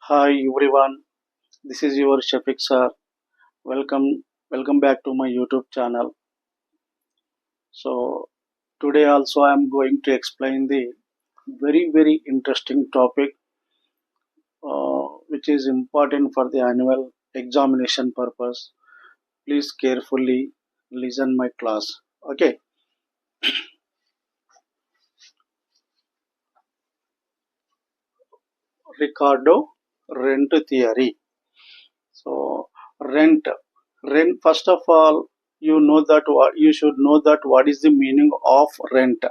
Hi everyone, this is your Shafiq sir. Welcome back to my YouTube channel. So today also I am going to explain the very interesting topic which is important for the annual examination purpose. Please carefully listen my class. Okay, Ricardo Rent Theory. So rent, rent. First of all, you should know that what is the meaning of rent.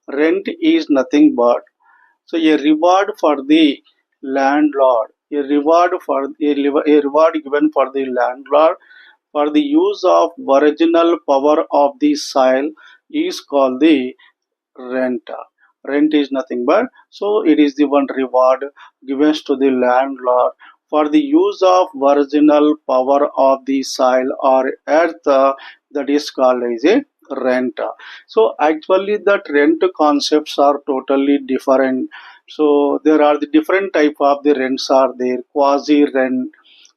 Rent is nothing but a reward for the landlord, a reward given for the landlord for the use of original power of the soil is called the rent. Rent is nothing but it is the one reward given to the landlord for the use of original power of the soil or earth, that is called as a rent. So actually that rent concepts are totally different. So there are the different type of the rents are there: quasi rent,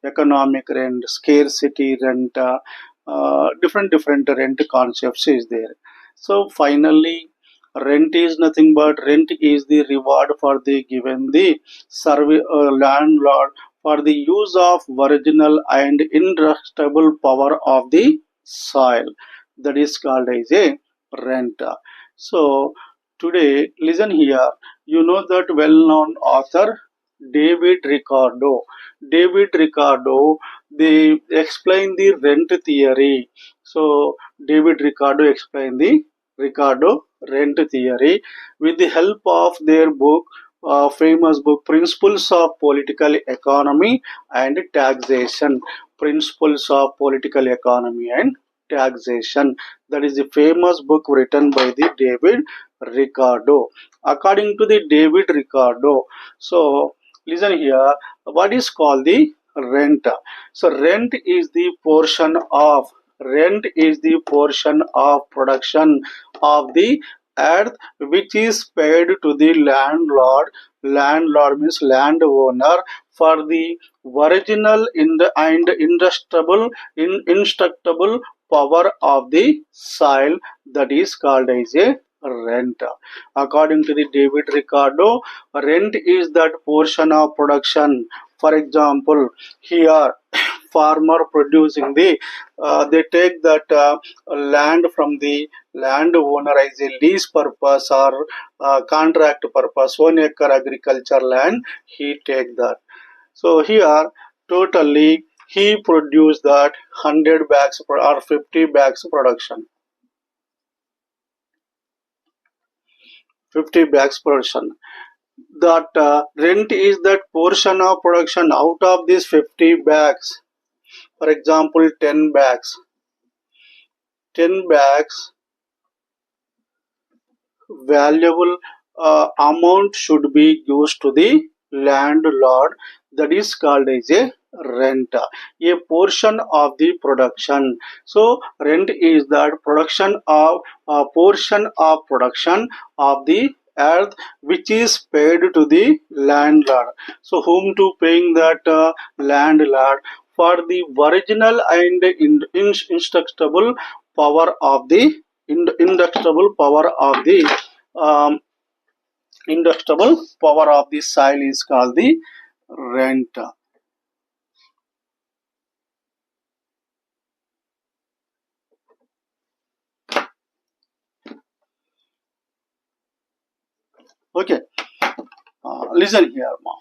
economic rent, scarcity rent, different rent concepts is there. So finally, rent is nothing but rent is the reward for the given the landlord for the use of original and indestructible power of the soil, that is called as a rent. So today listen here, you know that well-known author David Ricardo. David Ricardo, they explain the rent theory. So David Ricardo explained the Ricardo Rent Theory with the help of their book, famous book, Principles of Political Economy and Taxation. Principles of Political Economy and Taxation. That is the famous book written by the David Ricardo. According to the David Ricardo, so listen here, what is called the rent? So rent is the portion of production of the earth which is paid to the landlord. Landlord means landowner for the original and indestructible power of the soil, that is called as a rent. According to the David Ricardo, rent is that portion of production. For example, here farmer producing they take that land from the landowner as a lease purpose or contract purpose. 1 acre agriculture land he take that. So here totally he produced that 100 bags or 50 bags production. 50 bags production. That rent is that portion of production out of these 50 bags. For example, 10 bags. 10 bags valuable amount should be used to the landlord, that is called as a rent, a portion of the production. So rent is that production of a portion of production of the earth which is paid to the landlord. So whom to paying that landlord for the original and indestructible power of the indestructible power of the um, indestructible power of the soil is called the rent. Okay, listen here now.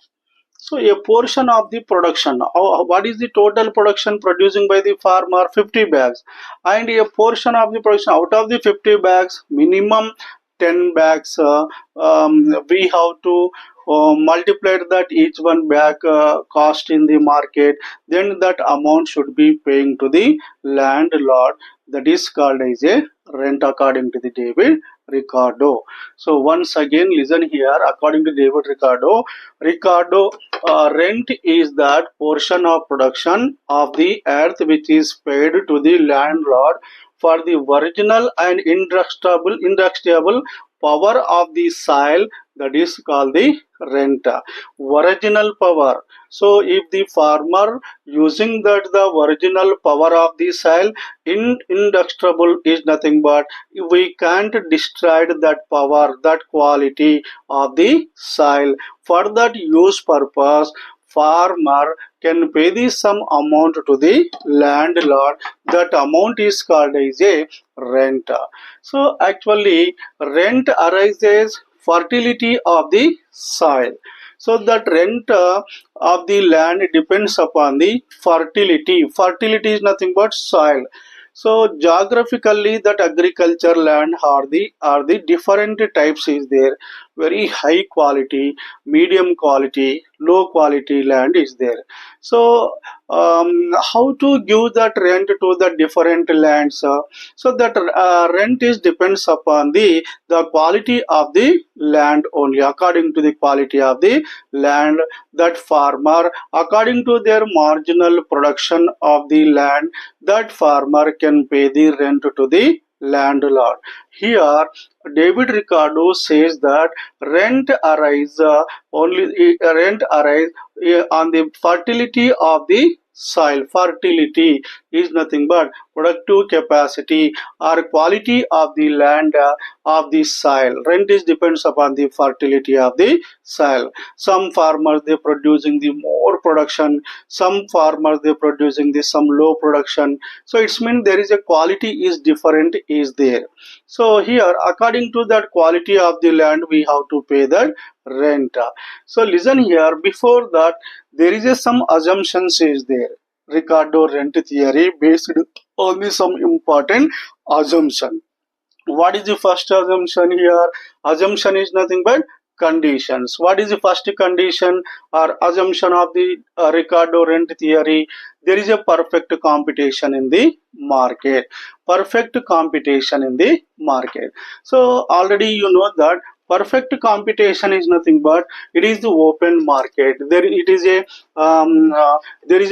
So a portion of the production, what is the total production producing by the farmer? 50 bags. And a portion of the production out of the 50 bags, minimum 10 bags, we have to multiply that each one bag cost in the market. Then that amount should be paying to the landlord. That is called as a rent according to the David Ricardo. So once again listen here, according to David Ricardo, rent is that portion of production of the earth which is paid to the landlord for the original and indestructible power of the soil, that is called the rent. Original power. So if the farmer using that the original power of the soil, indestructible is nothing but we can't destroy that power, that quality of the soil. For that use purpose, farmer can pay the some amount to the landlord. That amount is called as a rent. So actually rent arises fertility of the soil. So that rent of the land depends upon the fertility. Fertility is nothing but soil. So geographically that agriculture land are the different types is there. Very high quality, medium quality, low quality land is there. So how to give that rent to the different lands? So that rent is depends upon the quality of the land only. According to the quality of the land, that farmer, according to their marginal production of the land, that farmer can pay the rent to the landlord. Here David Ricardo says that rent arise on the fertility of the soil. Fertility is nothing but productive capacity or quality of the land of the soil. Rent is depends upon the fertility of the soil. Some farmers they producing the more production, some farmers they producing the some low production. So it's mean there is a quality is different is there. So here according to that quality of the land we have to pay that rent. So listen here, before that there is some assumptions is there. Ricardo rent theory based on the some important assumption. What is the first assumption here? Assumption is nothing but conditions. What is the first condition or assumption of the Ricardo rent theory? There is a perfect competition in the market. Perfect competition in the market. So already you know that perfect competition is nothing but it is the open market. There is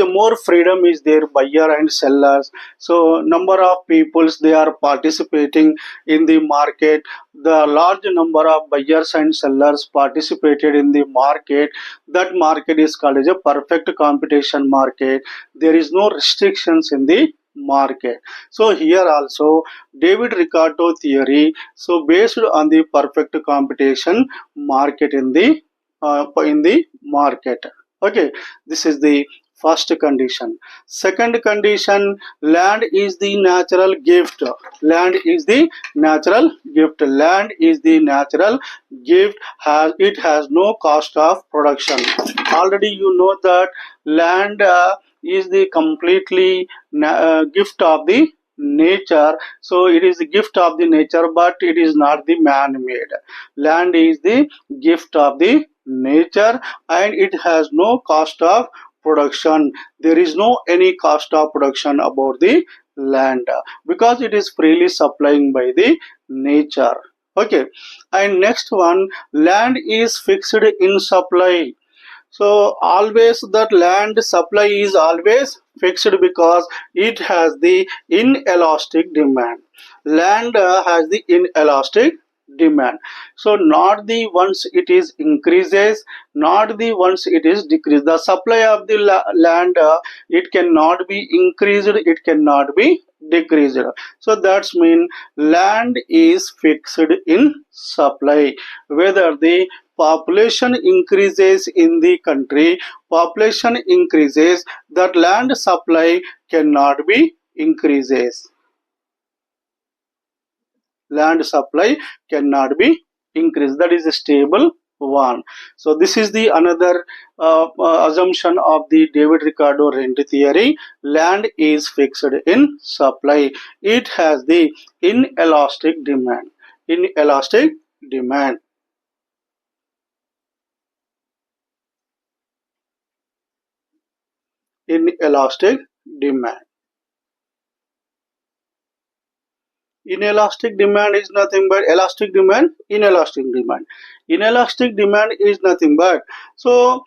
a more freedom is there, buyer and sellers. So number of peoples they are participating in the market. The large number of buyers and sellers participated in the market. That market is called as a perfect competition market. There is no restrictions in the market. So here also David Ricardo theory, so based on the perfect competition market in the market. Okay, this is the first condition. Second condition, land is the natural gift. Land is the natural gift. Land is the natural gift. It has no cost of production. Already you know that land is the completely gift of the nature. So it is the gift of the nature, but it is not the man-made. Land is the gift of the nature and it has no cost of production. There is no any cost of production about the land because it is freely supplying by the nature. Okay, and next one, land is fixed in supply. So always that land supply is always fixed because it has the inelastic demand. Land has the inelastic demand. So not the once it is increases, not the once it is decreased. The supply of the land it cannot be increased, it cannot be decreased. So that's mean land is fixed in supply. Whether the population increases in the country, population increases, that land supply cannot be increases. Land supply cannot be increased. That is a stable one. So this is the another assumption of the David Ricardo rent theory. Land is fixed in supply. It has the inelastic demand. Inelastic demand. Inelastic demand. Inelastic demand is nothing but elastic demand, inelastic demand. Inelastic demand is nothing but so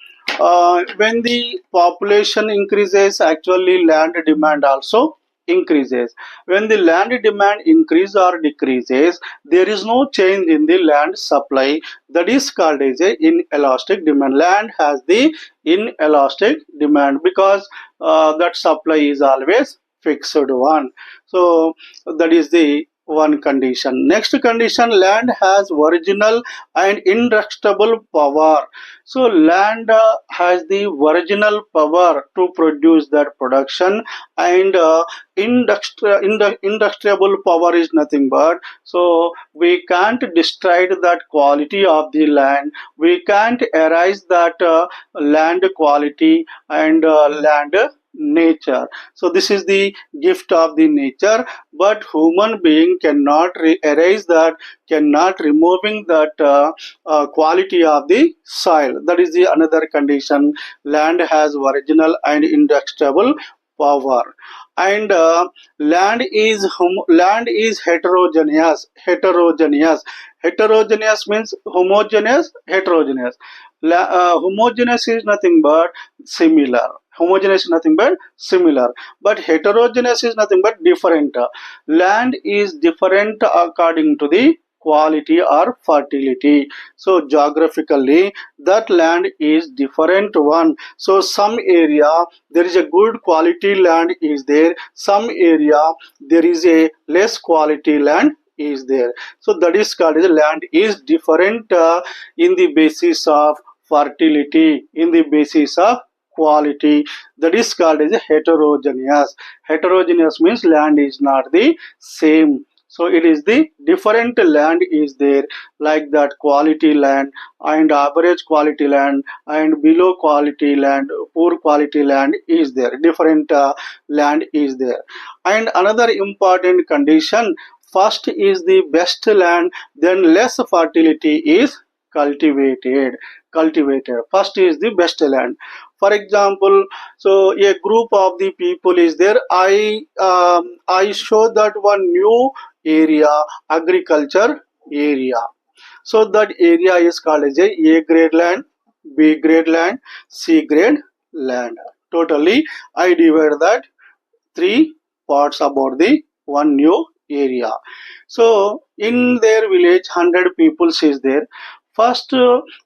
when the population increases, actually land demand also increases. When the land demand increases or decreases, there is no change in the land supply. That is called as a inelastic demand. Land has the inelastic demand because that supply is always fixed one. So that is the one condition. Next condition, land has original and indestructible power. So land has the original power to produce that production, and indestructible power is nothing but, so we can't destroy that quality of the land, we can't erase that land quality and land nature. So this is the gift of the nature, but human being cannot erase that, cannot removing that quality of the soil. That is the another condition. Land has original and indestructible power, and land is heterogeneous means homogeneous, heterogeneous. Homogeneous is nothing but similar. Homogeneous is nothing but similar, but heterogeneous is nothing but different. Land is different according to the quality or fertility. So geographically that land is different one. So some area there is a good quality land is there, some area there is a less quality land is there. So that is called as land is different in the basis of fertility, in the basis of quality. That is called as a heterogeneous. Heterogeneous means land is not the same. So it is the different land is there, like that quality land and average quality land and below quality land, poor quality land is there, different land is there. And another important condition, first is the best land, then less fertility is cultivated. First is the best land. For example, so a group of the people is there, I show that one new area, agriculture area. So that area is called as a grade land, B grade land, C grade land. Totally I divide that three parts about the one new area. So in their village 100 people is there. First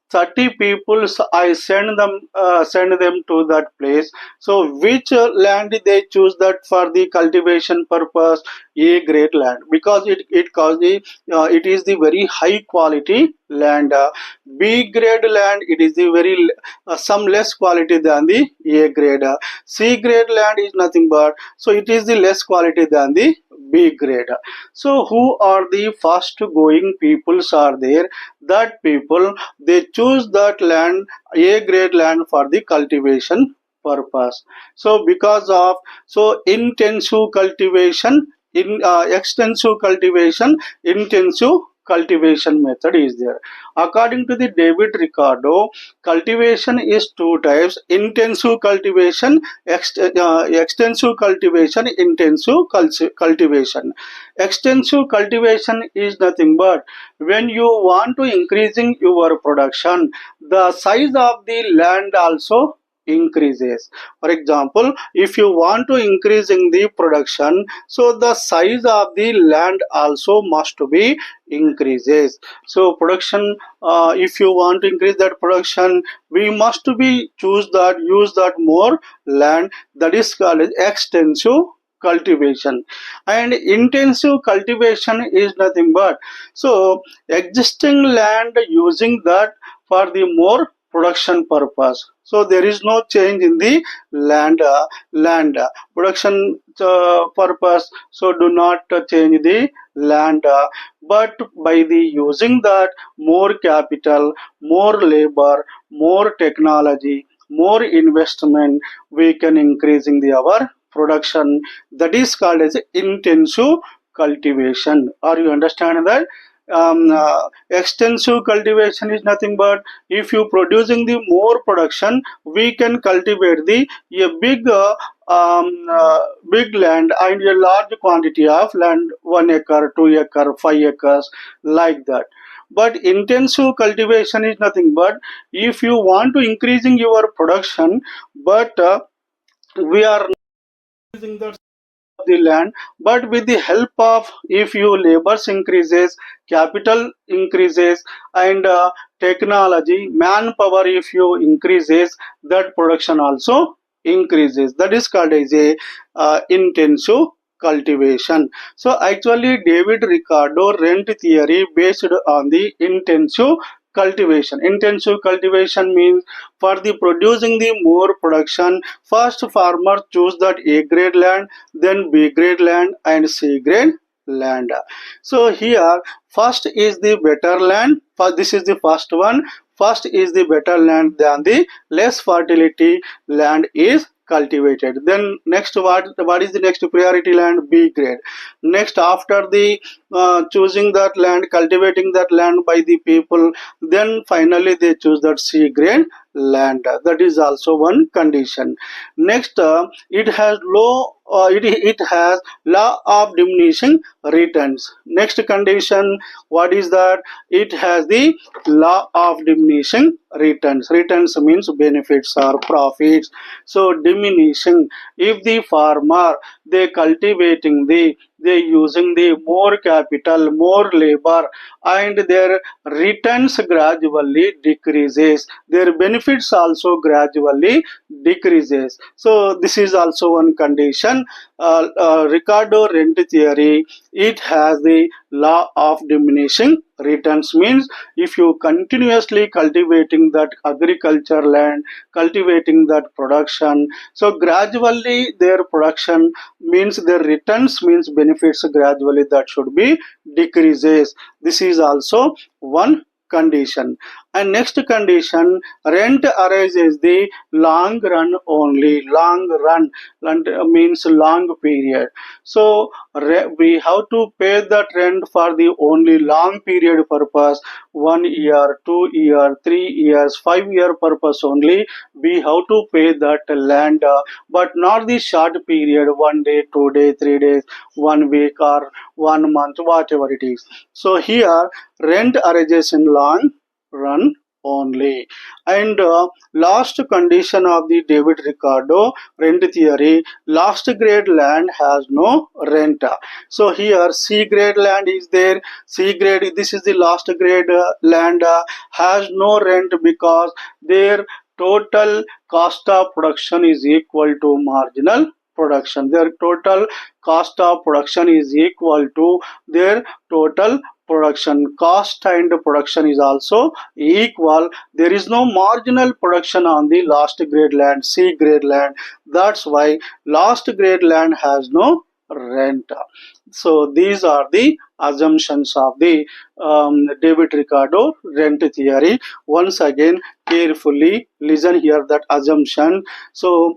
30 people I send them to that place. So which land they choose that for the cultivation purpose? A grade land, because it is the very high quality land. B grade land, it is the very some less quality than the A grade. C grade land is nothing but, so it is the less quality than the B grade. So who are the fast going peoples are there? That people they choose that land, A grade land, for the cultivation purpose. So because of intensive cultivation, extensive cultivation, intensive cultivation method is there. According to the David Ricardo, cultivation is two types: intensive cultivation, extensive cultivation, intensive cultivation. Extensive cultivation is nothing but when you want to increasing your production, the size of the land also increases. For example, if you want to increasing the production, so the size of the land also must be increases. So production, if you want to increase that production, we must be use that more land. That is called as extensive cultivation. And intensive cultivation is nothing but, so existing land using that for the more production purpose. So there is no change in the land production purpose. So do not change the land, but by the using that more capital, more labor, more technology, more investment, we can increasing the our production. That is called as intensive cultivation. Are you understand that? Extensive cultivation is nothing but if you producing the more production, we can cultivate the a big land and a large quantity of land, 1 acre, 2 acre, 5 acres, like that. But intensive cultivation is nothing but if you want to increasing your production, but we are using that the land, but with the help of, if your labors increases, capital increases, and technology, manpower if you increases, that production also increases. That is called as a intensive cultivation. So actually David Ricardo rent theory based on the intensive cultivation. Intensive cultivation means for the producing the more production, first farmer choose that A grade land, then B grade land and C grade land. So here first is the better land. This is the first one. First is the better land than the less fertility land is cultivated. Then next, what is the next priority land? B grade. Next, after the choosing that land, cultivating that land by the people, then finally they choose that C grade land. That is also one condition. Next, it has it has law of diminishing returns. Next condition, what is that? It has the law of diminishing returns. Returns means benefits or profits. So diminishing, if the farmer they cultivating they using the more capital, more labor, and their returns gradually decreases, their benefits also gradually decreases. So this is also one condition. Ricardo rent theory, it has the law of diminishing returns, means if you continuously cultivating that agriculture land, cultivating that production, so gradually their production means their returns means benefits gradually that should be decreases. This is also one condition. And next condition, rent arises the long run only. Long run means long period. So we have to pay that rent for the only long period purpose, 1 year, 2 year, 3 years, 5 year purpose only. We have to pay that land, but not the short period, 1 day, 2 day, 3 days, 1 week or 1 month, whatever it is. So here rent arises in long run only. And last condition of the David Ricardo rent theory, last grade land has no rent. So here C grade land is there. C grade, this is the last grade land, has no rent because their total cost of production is equal to marginal production. Their total cost of production is equal to their total production. Cost and production is also equal. There is no marginal production on the last grade land, C grade land. That's why last grade land has no rent. So these are the assumptions of the David Ricardo rent theory. Once again, carefully listen here that assumption. So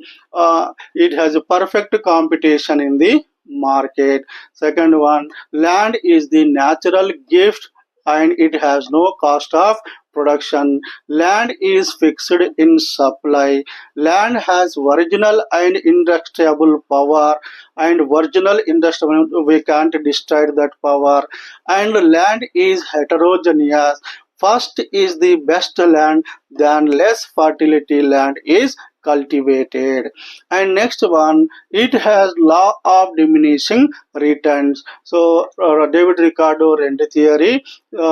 it has a perfect computation in the market. Second one, land is the natural gift and it has no cost of production. Land is fixed in supply. Land has original and indestructible power, and original indestructible, we can't destroy that power. And land is heterogeneous. First is the best land, then less fertility land is cultivated. And next one, it has law of diminishing returns. So David Ricardo rent theory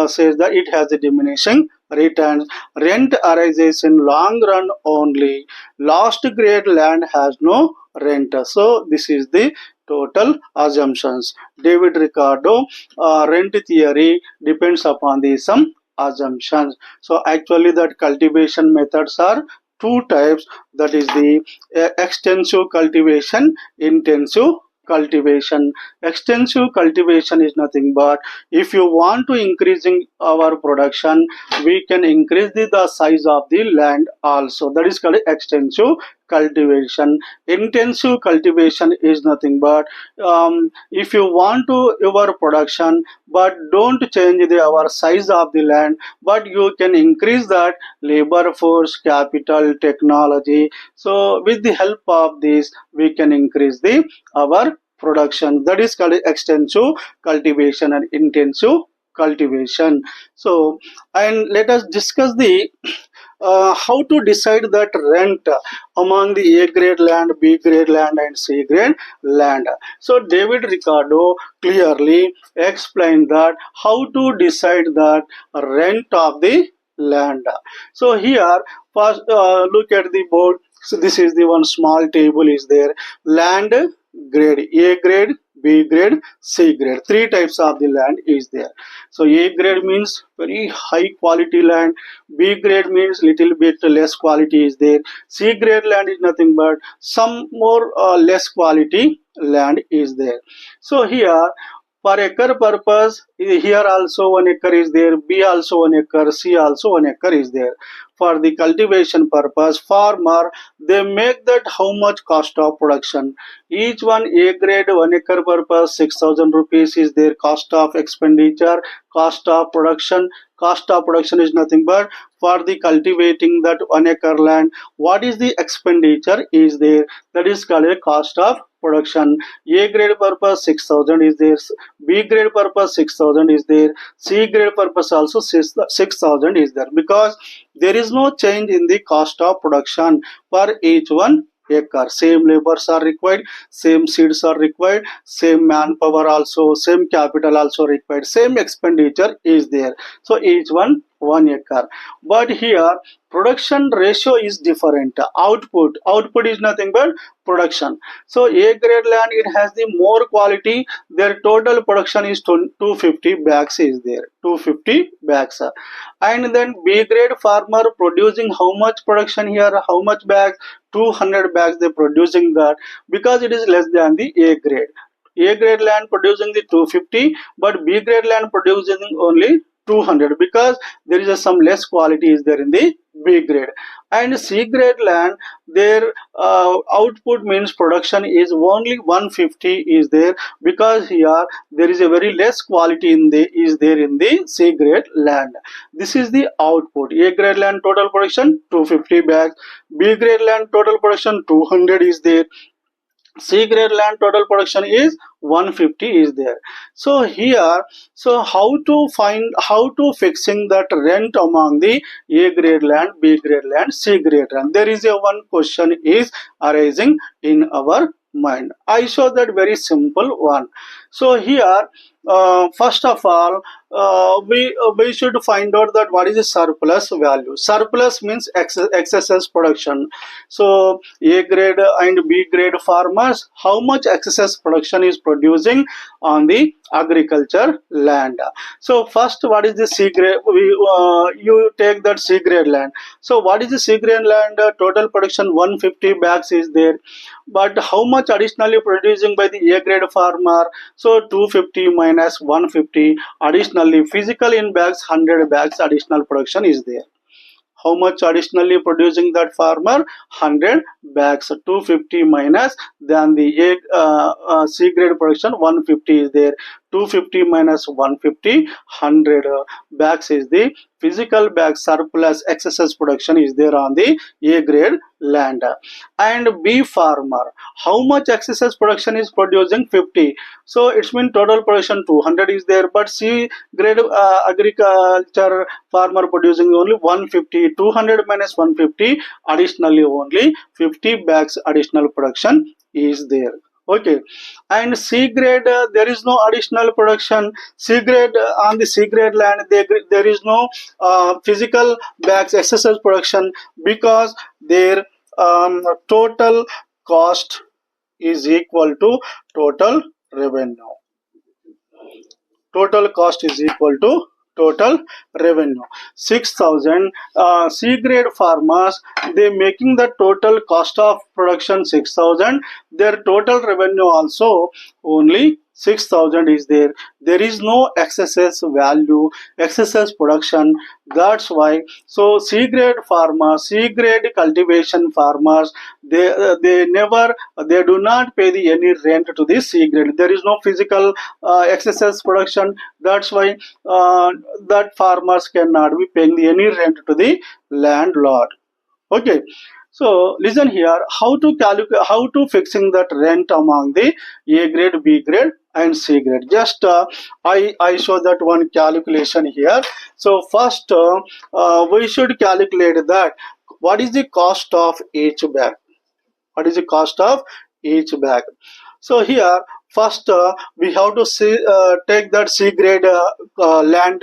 says that it has a diminishing returns. Rent arises in long run only. Last grade land has no rent. So this is the total assumptions. David Ricardo rent theory depends upon the some assumptions. So actually that cultivation methods are two types, that is the extensive cultivation, intensive cultivation. Extensive cultivation is nothing but if you want to increasing our production, we can increase the size of the land also. That is called extensive cultivation. Intensive cultivation is nothing but if you want to your production but don't change our size of the land, but you can increase that labor force, capital, technology. So with the help of this we can increase the our production. That is called extensive cultivation and intensive cultivation. So and let us discuss the how to decide that rent among the A grade land, B grade land and C grade land. So David Ricardo clearly explained that how to decide that rent of the land. So here first look at the board. So this is the one small table is there. Land grade, A grade, B grade, C grade. Three types of the land is there. So A grade means very high quality land. B grade means little bit less quality is there. C grade land is nothing but some more less quality land is there. So here for acre purpose, here also 1 acre is there, B also 1 acre, C also 1 acre is there. For the cultivation purpose, farmer they make that how much cost of production. Each one A grade 1 acre purpose 6,000 rupees is their cost of expenditure, cost of production. Cost of production is nothing but for the cultivating that 1 acre land. What is the expenditure is there? That is called a cost of production. A grade purpose 6,000 is there, B grade purpose 6,000 is there, C grade purpose also 6,000 is there, because there is no change in the cost of production for each 1 acre. Same labors are required, same seeds are required, same manpower also, same capital also required, same expenditure is there. So each 1 acre. But here production ratio is different. Output is nothing but production. So A grade land it has the more quality. Their total production is 250 bags is there. 250 bags. And then B grade farmer producing how much production here? How much bags? 200 bags they producing that, because it is less than the A grade. A grade land producing the 250, but B grade land producing only 200, because there is some less quality is there in the B grade. And C grade land their output means production is only 150 is there, because here there is a very less quality in the is there in the C grade land. This is the output. A grade land total production 250 bags, B grade land total production 200 is there, C grade land total production is 150 is there. So here, so how to fixing that rent among the A grade land, B grade land, C grade land? There is a one question is arising in our mind. I show that very simple one. So here first of all we should find out that what is the surplus value. Surplus means excess production. So A grade and B grade farmers, how much excess production is producing on the agriculture land. So first, what is the C grade? You take that C grade land. So what is the C grade land? Total production 150 bags is there, but how much additionally producing by the A grade farmer? So 250 minus 150, additionally physical in bags 100 bags additional production is there. How much additionally producing that farmer? 100 bags. 250 minus then the C grade production 150 is there. 250 minus 150, 100 bags is the physical bag surplus excess production is there on the A grade land. And B farmer, how much excess production is producing? 50. So it's mean total production 200 is there, but C grade agriculture farmer producing only 150. 200 minus 150, additionally only 50 bags additional production is there. Okay, and C grade there is no additional production. C grade on the C grade land there is no physical bags excess production, because their total cost is equal to total revenue. Total cost is equal to total revenue. 6,000 C grade farmers, they making the total cost of production 6,000, their total revenue also only 6,000 is there. There is no excess value, excess production. That's why so C grade farmers, C grade cultivation farmers, they do not pay the any rent to the C grade. There is no physical excess production. That's why that farmers cannot be paying the any rent to the landlord. Okay. So listen here, how to calculate, how to fixing that rent among the A grade, B grade and C grade. Just I show that one calculation here. So first we should calculate that what is the cost of each bag. What is the cost of each bag? So here first we have to see, take that C grade land,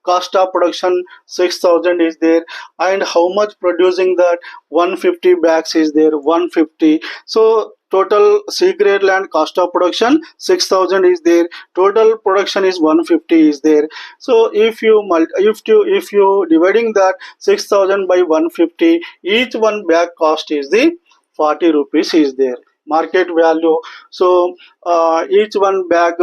cost of production 6,000 is there, and how much producing that 150 bags is there, 150. So total C grade land cost of production 6,000 is there, total production is 150 is there. So if you dividing that 6,000 by 150, each one bag cost is the 40 rupees is there, market value. So each one bag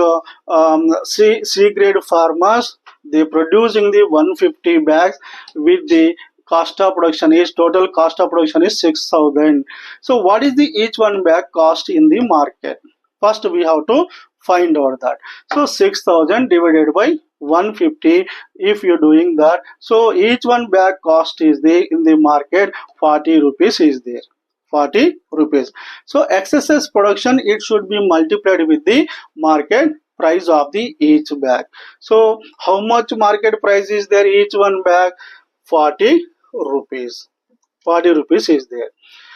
C grade farmers, they producing the 150 bags with the cost of production is, total cost of production is 6,000. So what is the each one bag cost in the market? First we have to find out that. So 6,000 divided by 150, if you're doing that, so each one bag cost is there in the market 40 rupees is there, 40 rupees. So excess production, it should be multiplied with the market price of the each bag. So how much market price is there each one bag? 40 rupees. 40 rupees is there.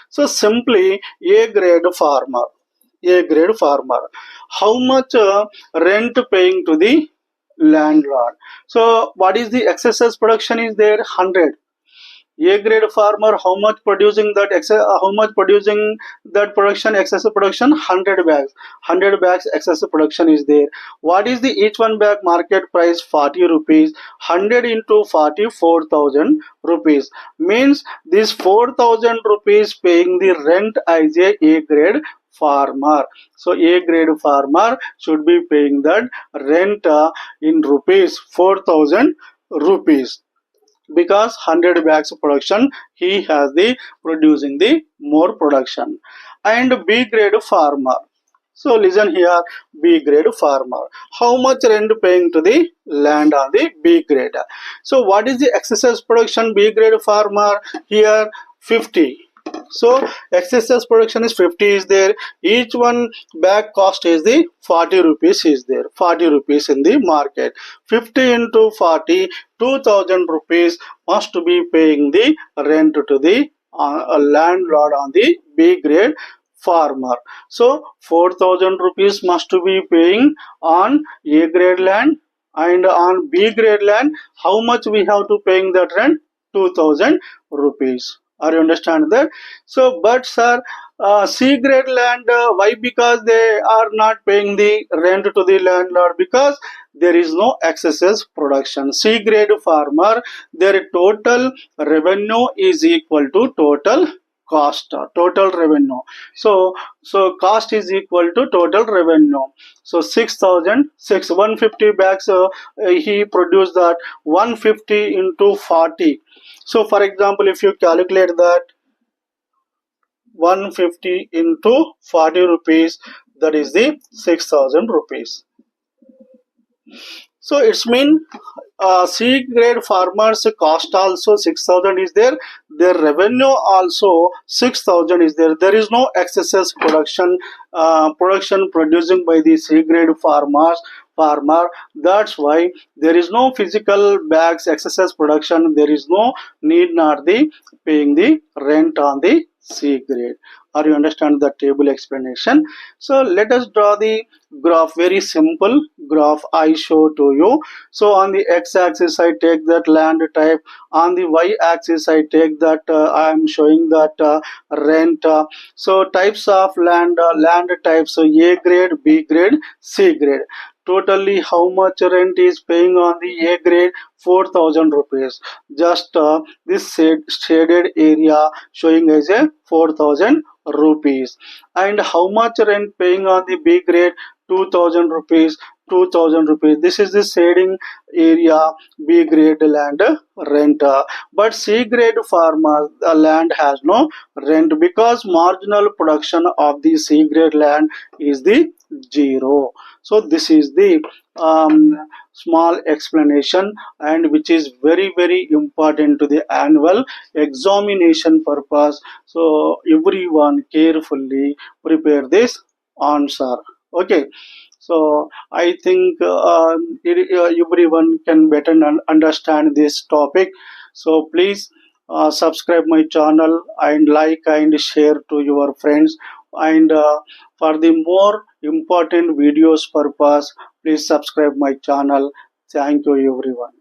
So simply A grade farmer, how much rent paying to the landlord? So what is the excess production is there? 100. A grade farmer, how much producing that production, excessive production? 100 bags. 100 bags excessive production is there. What is the each one bag market price? 40 rupees. 100 into 40, 4,000 rupees. Means this 4,000 rupees paying the rent as A grade farmer. So A grade farmer should be paying that rent in rupees, 4,000 rupees, because 100 bags of production he has the producing the more production. And B grade farmer, so listen here, B grade farmer, how much rent paying to the land on the B grade? So what is the excess production B grade farmer? Here 50. So excess production is 50 is there, each one bag cost is the 40 rupees is there, 40 rupees in the market. 50 into 40, 2,000 rupees must be paying the rent to the landlord on the B grade farmer. So 4,000 rupees must be paying on A grade land, and on B grade land how much we have to paying that rent? 2,000 rupees. Are you understand that? So but sir, C grade land, why? Because they are not paying the rent to the landlord, because there is no excess production. C grade farmer, their total revenue is equal to total cost, total revenue. So cost is equal to total revenue. So 6,000, 150 bags he produced that, 150 into 40. So for example, if you calculate that 150 into 40 rupees, that is the 6,000 rupees. So it's mean C grade farmers cost also 6,000 is there, their revenue also 6,000 is there. There is no excess production producing by the C grade farmer. That's why there is no physical bags excess production, there is no need not the paying the rent on the C grade. Are you understand the table explanation? So let us draw the graph, very simple graph I show to you. So on the x-axis I take that land type, on the y-axis I take that I am showing that rent. So types of land types, so A grade, B grade, C grade. Totally how much rent is paying on the A grade? 4,000 rupees. Just this shaded area showing as a 4,000 rupees. And how much rent paying on the B grade? 2,000 rupees. 2,000 rupees. This is the shading area, B grade land rent. But C grade farmers, the land has no rent, because marginal production of the C grade land is the 0. So this is the small explanation, and which is very important to the annual examination purpose. So everyone carefully prepare this answer. Okay, so I think everyone can better understand this topic. So please subscribe my channel and like and share to your friends. And for the more important videos purpose, please subscribe my channel. Thank you everyone.